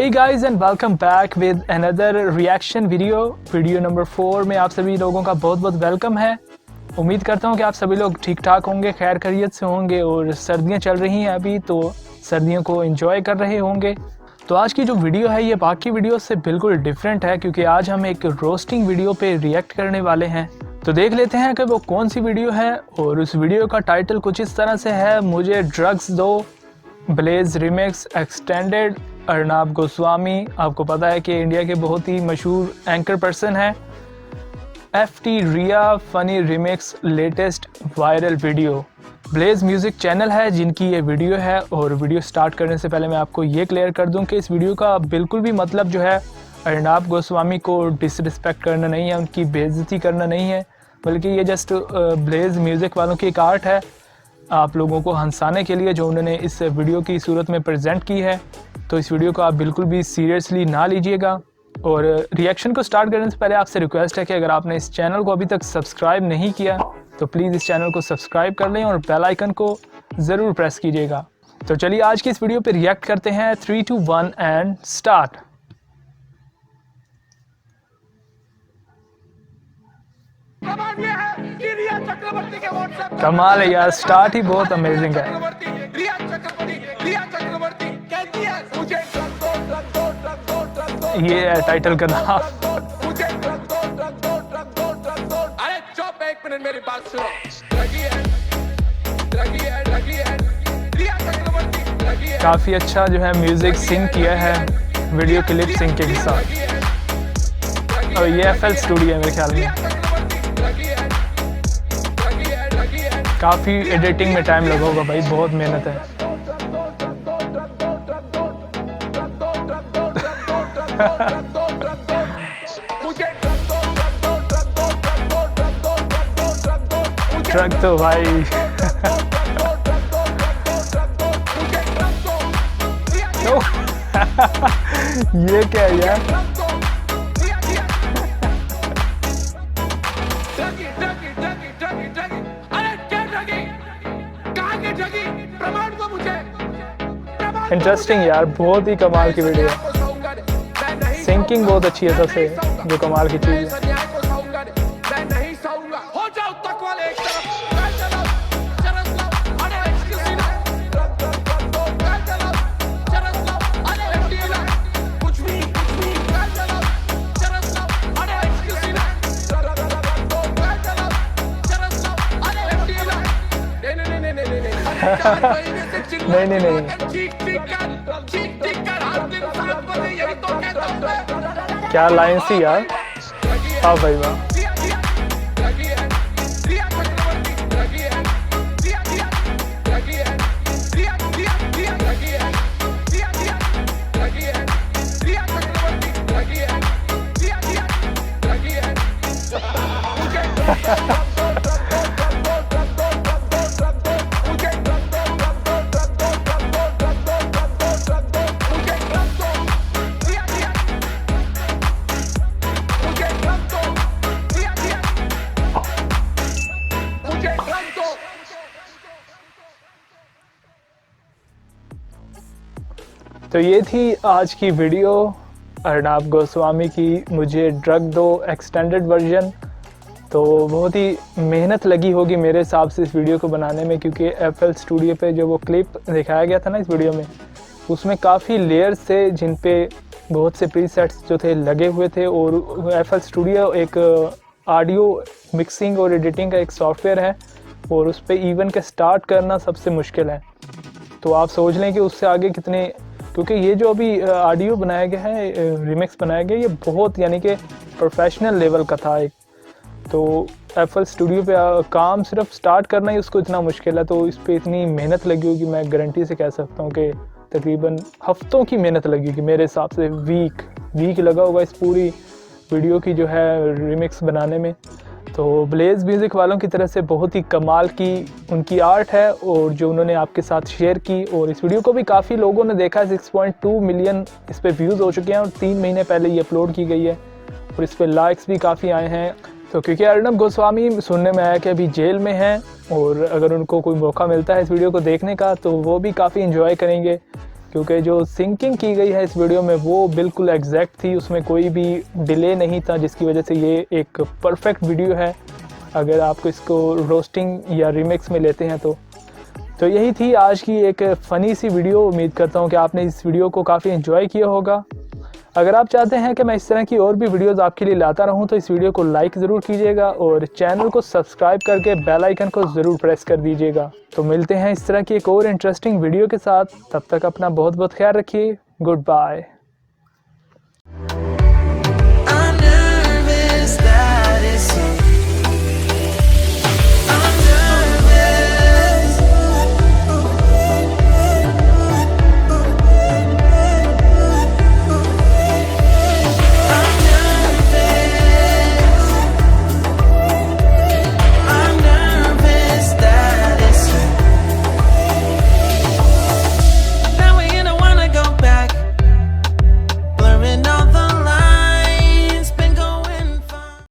Hey guys and welcome back with another reaction video number 4 में आप सभी लोगों का बहुत बहुत वेलकम है। उम्मीद करता हूँ कि आप सभी लोग ठीक ठाक होंगे, खैर खैरियत से होंगे और सर्दियाँ चल रही हैं अभी तो सर्दियों को एंजॉय कर रहे होंगे। तो आज की जो वीडियो है ये बाकी वीडियो से बिल्कुल डिफरेंट है क्योंकि आज हम एक रोस्टिंग वीडियो पे रिएक्ट करने वाले हैं। तो देख लेते हैं कि वो कौन सी वीडियो है और उस वीडियो का टाइटल कुछ इस तरह से है, मुझे ड्रग्स दो blaze remix extended Arnab Goswami. आपको पता है कि इंडिया के बहुत ही मशहूर एंकर पर्सन है। FT Riya funny remix latest viral video. Blaze music channel है जिनकी ये वीडियो है। और वीडियो स्टार्ट करने से पहले मैं आपको ये क्लियर कर दूं कि इस वीडियो का बिल्कुल भी मतलब जो है अर्नब गोस्वामी को डिसरिस्पेक्ट करना नहीं है, उनकी बेइज्जती करना नहीं है, बल्कि ये जस्ट ब्लेज म्यूज़िक वालों की एक आर्ट है आप लोगों को हंसाने के लिए जो उन्होंने इस वीडियो की सूरत में प्रेजेंट की है। तो इस वीडियो को आप बिल्कुल भी सीरियसली ना लीजिएगा। और रिएक्शन को स्टार्ट करने से पहले आपसे रिक्वेस्ट है कि अगर आपने इस चैनल को अभी तक सब्सक्राइब नहीं किया तो प्लीज़ इस चैनल को सब्सक्राइब कर लें और बेल आइकन को ज़रूर प्रेस कीजिएगा। तो चलिए आज की इस वीडियो पे रिएक्ट करते हैं। 3, 2, 1 एंड स्टार्ट। कमाल है यार, स्टार्ट ही बहुत अमेजिंग है। ये है टाइटल का नाम। अरे चुप एक मिनट मेरी बात सुनो। काफी अच्छा जो है म्यूजिक सिंग किया है वीडियो क्लिप सिंग के साथ। और ये FL स्टूडियो है मेरे ख्याल में। काफी एडिटिंग में टाइम लगा होगा भाई, बहुत मेहनत है। ट्रक तो भाई ये क्या है यार? इंटरेस्टिंग यार, बहुत ही कमाल की वीडियो है। सिंकिंग बहुत अच्छी है, सबसे जो कमाल की चीज़ है। नहीं क्या लाइन सी यार। हाँ भाई वाह। तो ये थी आज की वीडियो अर्नब गोस्वामी की, मुझे ड्रग दो एक्सटेंडेड वर्जन। तो बहुत ही मेहनत लगी होगी मेरे हिसाब से इस वीडियो को बनाने में, क्योंकि FL स्टूडियो पे जो वो क्लिप दिखाया गया था ना इस वीडियो में, उसमें काफ़ी लेयर्स थे जिन पे बहुत से प्रीसेट्स जो थे लगे हुए थे। और FL स्टूडियो एक ऑडियो मिक्सिंग और एडिटिंग का एक सॉफ्टवेयर है और उस पर इवन के स्टार्ट करना सबसे मुश्किल है। तो आप सोच लें कि उससे आगे कितने, क्योंकि ये जो अभी ऑडियो बनाया गया है, रिमिक्स बनाया गया, ये बहुत यानी कि प्रोफेशनल लेवल का था एक। तो FL स्टूडियो पे काम सिर्फ स्टार्ट करना ही उसको इतना मुश्किल है, तो इस पे इतनी मेहनत लगी होगी, मैं गारंटी से कह सकता हूँ कि तकरीबन हफ्तों की मेहनत लगी होगी मेरे हिसाब से। वीक लगा होगा इस पूरी वीडियो की जो है रिमिक्स बनाने में। तो ब्लेज म्यूज़िक वालों की तरफ से बहुत ही कमाल की उनकी आर्ट है और जो उन्होंने आपके साथ शेयर की। और इस वीडियो को भी काफ़ी लोगों ने देखा, 6.2 मिलियन इस पे व्यूज़ हो चुके हैं और 3 महीने पहले ये अपलोड की गई है और इस पे लाइक्स भी काफ़ी आए हैं। तो क्योंकि अर्नब गोस्वामी सुनने में आया कि अभी जेल में हैं और अगर उनको कोई मौका मिलता है इस वीडियो को देखने का तो वो भी काफ़ी इंजॉय करेंगे। क्योंकि जो सिंकिंग की गई है इस वीडियो में वो बिल्कुल एग्जैक्ट थी, उसमें कोई भी डिले नहीं था, जिसकी वजह से ये एक परफेक्ट वीडियो है अगर आपको इसको रोस्टिंग या रिमिक्स में लेते हैं तो यही थी आज की एक फ़नी सी वीडियो। उम्मीद करता हूँ कि आपने इस वीडियो को काफ़ी एंजॉय किया होगा। अगर आप चाहते हैं कि मैं इस तरह की और भी वीडियोस आपके लिए लाता रहूं तो इस वीडियो को लाइक ज़रूर कीजिएगा और चैनल को सब्सक्राइब करके बेल आइकन को ज़रूर प्रेस कर दीजिएगा। तो मिलते हैं इस तरह की एक और इंटरेस्टिंग वीडियो के साथ, तब तक अपना बहुत बहुत ख्याल रखिए। Good bye.